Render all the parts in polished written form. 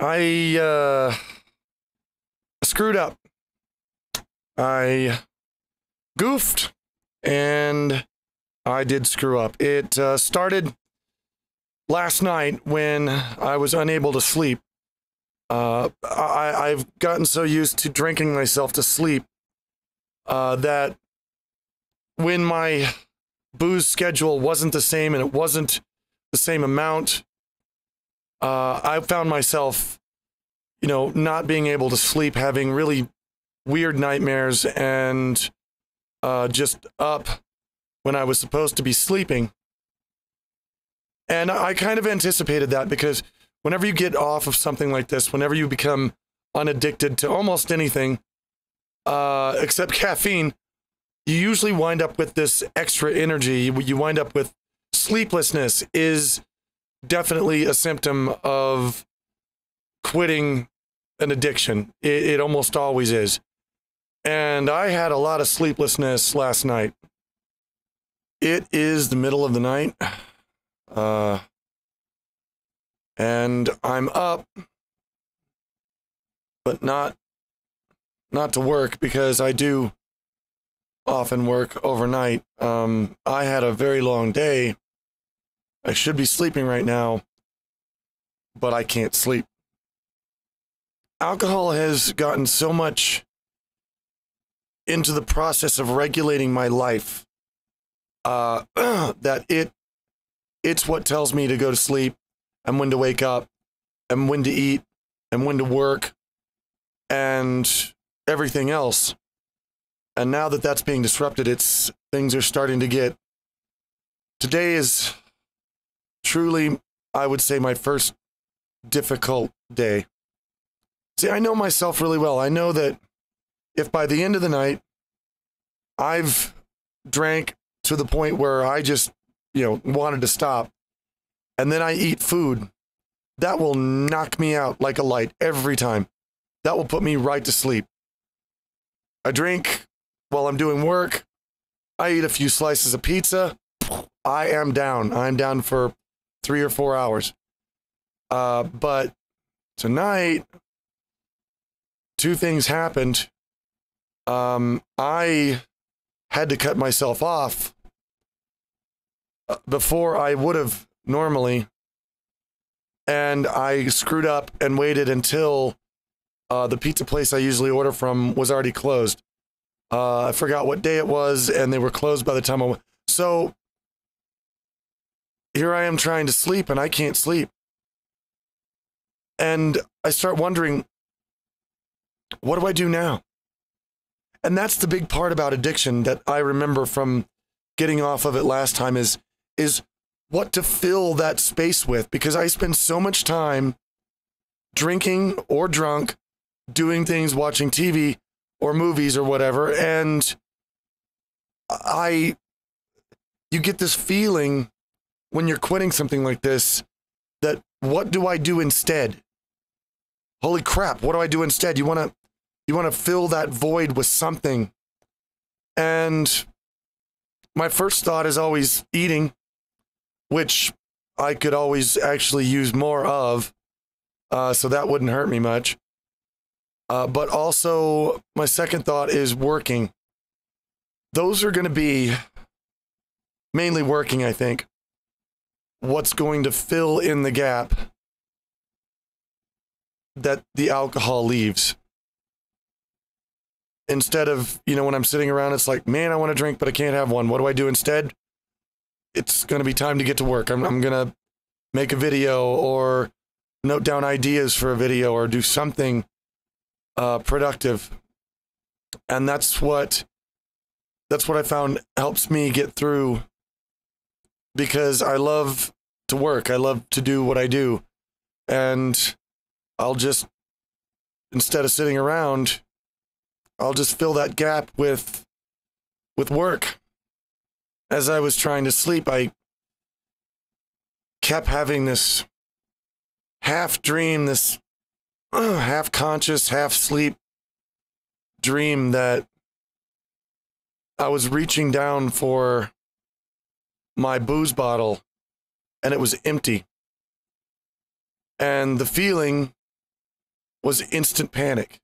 I screwed up. I goofed, and I did screw up. It started last night when I was unable to sleep. I've gotten so used to drinking myself to sleep that when my booze schedule wasn't the same and it wasn't the same amount, I found myself, not being able to sleep, having really weird nightmares, and just up when I was supposed to be sleeping. And I kind of anticipated that, because whenever you get off of something like this, whenever you become unaddicted to almost anything except caffeine, you usually wind up with this extra energy. You wind up with sleeplessness is definitely a symptom of quitting an addiction. It almost always is. And I had a lot of sleeplessness last night. It is the middle of the night. And I'm up, but not to work, because I do often work overnight. I had a very long day. I should be sleeping right now, but I can't sleep. Alcohol has gotten so much into the process of regulating my life that it's what tells me to go to sleep, and when to wake up, and when to eat, and when to work, and everything else. And now that that's being disrupted, things are starting to get... Today is truly, I would say, my first difficult day. See, I know myself really well. I know that if by the end of the night, I've drank to the point where I just, wanted to stop, and then I eat food, that will knock me out like a light every time. That will put me right to sleep. I drink while I'm doing work. I eat a few slices of pizza. I am down. I'm down for 3 or 4 hours. But tonight, 2 things happened. I had to cut myself off before I would have normally, and I screwed up and waited until the pizza place I usually order from was already closed. I forgot what day it was, and they were closed by the time I went. So here I am trying to sleep, and I can't sleep. And I start wondering, what do I do now? And that's the big part about addiction that I remember from getting off of it last time is what to fill that space with, because I spend so much time drinking or drunk, doing things, watching TV or movies or whatever, and you get this feeling when you're quitting something like this that, what do I do instead? Holy crap, what do I do instead? You want to fill that void with something. And my first thought is always eating, which I could always actually use more of, so that wouldn't hurt me much. But also, my second thought is working. Those are going to be mainly working, I think. What's going to fill in the gap that the alcohol leaves. Instead of, when I'm sitting around, it's like, man, I want to drink, but I can't have one. What do I do instead? It's going to be time to get to work. I'm going to make a video or note down ideas for a video or do something productive. And that's what I found helps me get through, because I love to work. I love to do what I do. And I'll just, instead of sitting around, I'll just fill that gap with work. As I was trying to sleep, I kept having this half dream, this half conscious, half sleep dream that I was reaching down for my booze bottle and it was empty. And the feeling was instant panic.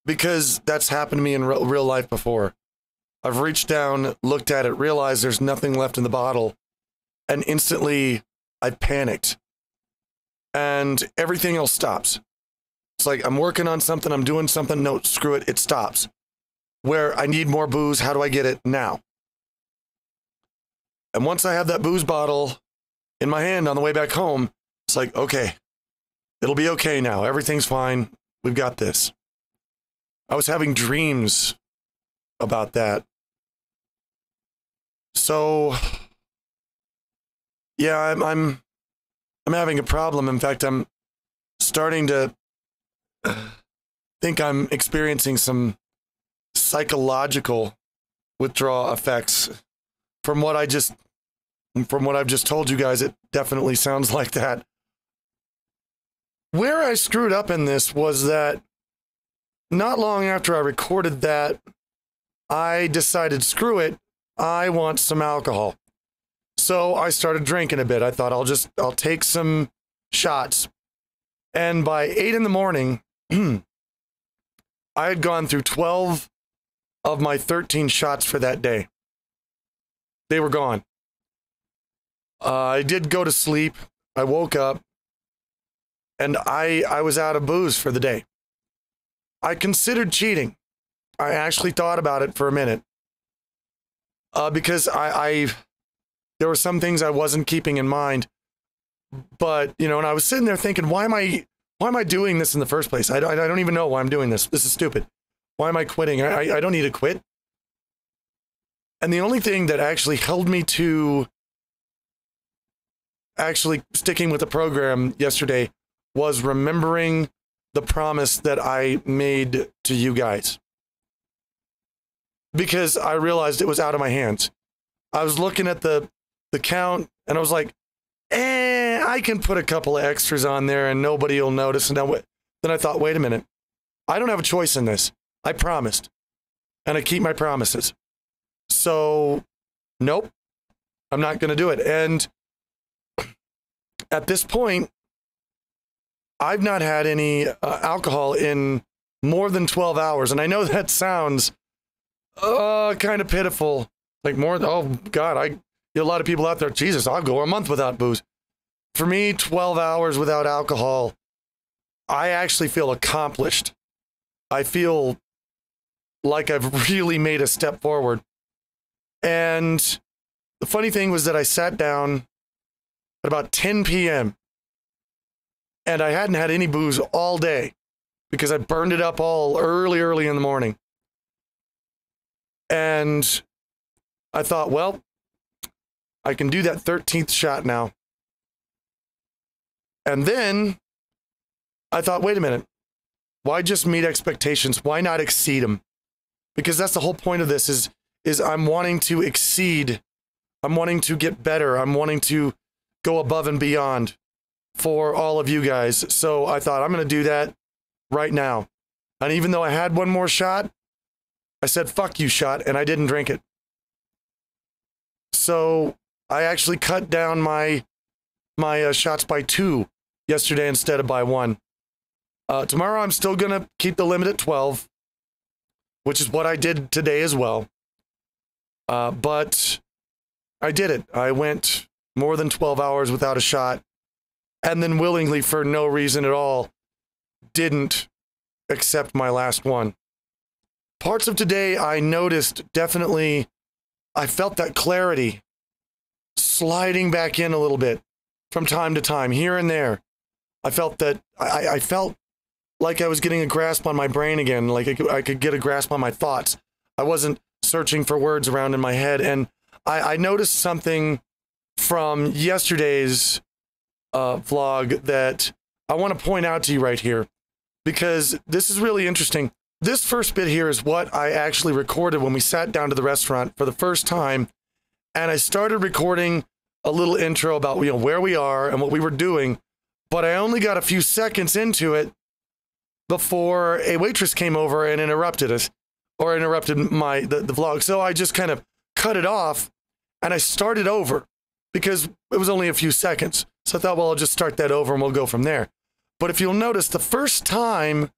Because that's happened to me in real life before. I've reached down, looked at it, realized there's nothing left in the bottle, and instantly I panicked. And everything else stops. It's like I'm working on something, I'm doing something, no, screw it, it stops. Where I need more booze, how do I get it now? And once I have that booze bottle in my hand on the way back home, it's like, okay, it'll be okay now. Everything's fine. We've got this. I was having dreams about that. So, yeah, I'm having a problem. In fact, I'm starting to think I'm experiencing some psychological withdrawal effects. From what I've just told you guys, it definitely sounds like that. Where I screwed up in this was that not long after I recorded that, I decided, screw it, I want some alcohol. So I started drinking a bit. I thought I'll take some shots. And by 8 in the morning, I had gone through 12 of my 13 shots for that day. They were gone. I did go to sleep. I woke up and I was out of booze for the day. I considered cheating. I actually thought about it for a minute. Because there were some things I wasn't keeping in mind. But, you know, and I was sitting there thinking, why am I doing this in the first place? I don't even know why I'm doing this. This is stupid. Why am I quitting? I don't need to quit. And the only thing that actually held me to actually sticking with the program yesterday was remembering the promise that I made to you guys. Because I realized it was out of my hands. I was looking at the count and I was like, I can put a couple of extras on there and nobody will notice. And then I thought, wait a minute. I don't have a choice in this. I promised. And I keep my promises. So, nope, I'm not going to do it. And at this point, I've not had any alcohol in more than 12 hours. And I know that sounds kind of pitiful. Like oh God, a lot of people out there, Jesus, I'll go a month without booze. For me, 12 hours without alcohol, I actually feel accomplished. I feel like I've really made a step forward. And the funny thing was that I sat down at about 10 p.m. and I hadn't had any booze all day because I burned it up all early in the morning. And I thought, well, I can do that 13th shot now. And then I thought, wait a minute, why just meet expectations? Why not exceed them? Because that's the whole point of this is I'm wanting to exceed. I'm wanting to get better. I'm wanting to go above and beyond for all of you guys. So I thought I'm going to do that right now. And even though I had one more shot, I said, fuck you, shot, and I didn't drink it. So I actually cut down my shots by 2 yesterday instead of by 1. Tomorrow I'm still going to keep the limit at 12, which is what I did today as well. But I did it. I went more than 12 hours without a shot, and then willingly, for no reason at all, didn't accept my last one. Parts of today I noticed definitely, I felt that clarity sliding back in a little bit from time to time, here and there. I felt that, I felt like I was getting a grasp on my brain again, like I could get a grasp on my thoughts. I wasn't searching for words around in my head. And I noticed something from yesterday's vlog that I want to point out to you right here, because this is really interesting. This first bit here is what I actually recorded when we sat down to the restaurant for the first time. And I started recording a little intro about, you know, where we are and what we were doing. But I only got a few seconds into it before a waitress came over and interrupted us, or interrupted the vlog. So I just kind of cut it off and I started over because it was only a few seconds. So I thought, well, I'll just start that over and we'll go from there. But if you'll notice, the first time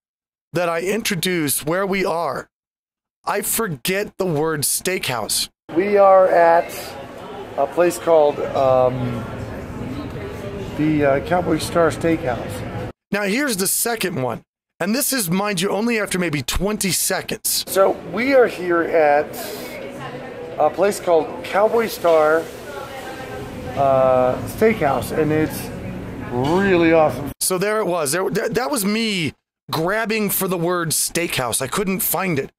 that I introduce where we are, I forget the word steakhouse. We are at a place called the Cowboy Star Steakhouse. Now here's the second one. And this is, mind you, only after maybe 20 seconds. So we are here at a place called Cowboy Star Steakhouse, and it's really awesome. So there it was. That was me grabbing for the word steakhouse. I couldn't find it.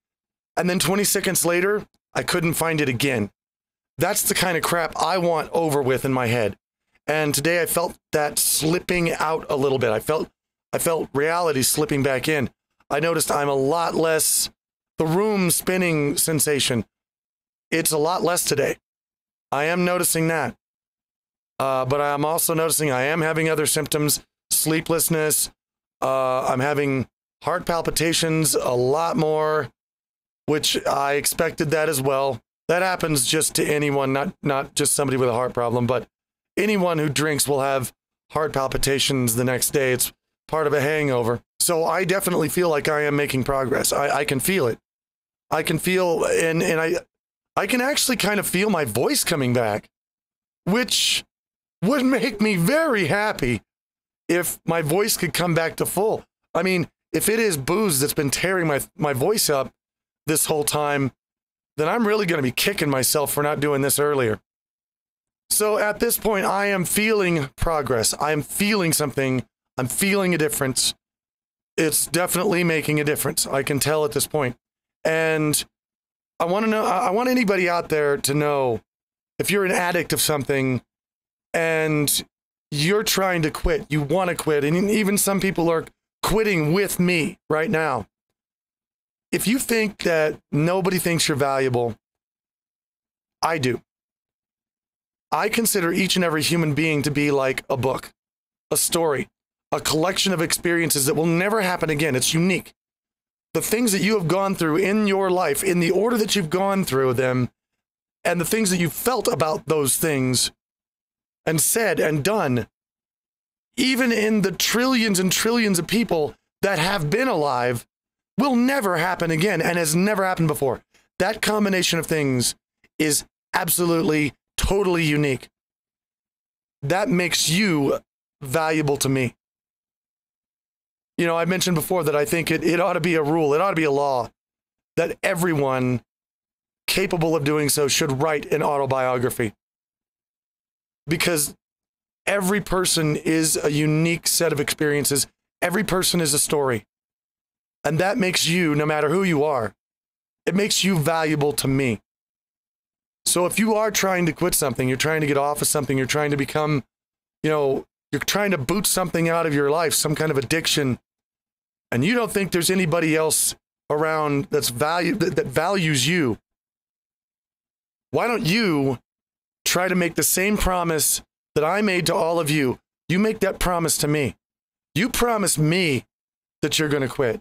And then 20 seconds later, I couldn't find it again. That's the kind of crap I want over with in my head. And today I felt that slipping out a little bit. I felt reality slipping back in. I noticed I'm a lot less, the room spinning sensation, it's a lot less today. I am noticing that. But I'm also noticing I am having other symptoms, sleeplessness. I'm having heart palpitations a lot more, which I expected that as well. That happens just to anyone, not just somebody with a heart problem, but anyone who drinks will have heart palpitations the next day. It's part of a hangover. So I definitely feel like I am making progress. I can feel it. I can feel, and I can actually kind of feel my voice coming back, which would make me very happy if my voice could come back to full. I mean, if it is booze that's been tearing my voice up this whole time, then I'm really going to be kicking myself for not doing this earlier. So at this point, I am feeling progress. I am feeling something. I'm feeling a difference. It's definitely making a difference. I can tell at this point. And I want to know, I want anybody out there to know, if you're an addict of something and you're trying to quit, you want to quit, and even some people are quitting with me right now. If you think that nobody thinks you're valuable, I do. I consider each and every human being to be like a book, a story, a collection of experiences that will never happen again. It's unique. The things that you have gone through in your life, in the order that you've gone through them, and the things that you felt about those things and said and done, even in the trillions and trillions of people that have been alive, will never happen again and has never happened before. That combination of things is absolutely, totally unique. That makes you valuable to me. You know, I mentioned before that I think it ought to be a rule, it ought to be a law, that everyone capable of doing so should write an autobiography. Because every person is a unique set of experiences. Every person is a story. And that makes you, no matter who you are, it makes you valuable to me. So if you are trying to quit something, you're trying to get off of something, you're trying to become, you know, you're trying to boot something out of your life, some kind of addiction, and you don't think there's anybody else around that values you, why don't you try to make the same promise that I made to all of you? You make that promise to me. You promise me that you're going to quit.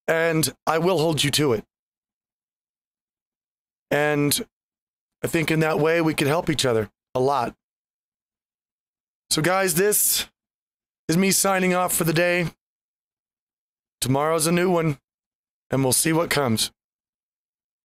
And I will hold you to it. And I think in that way we could help each other a lot. So guys, this is me signing off for the day. Tomorrow's a new one, and we'll see what comes.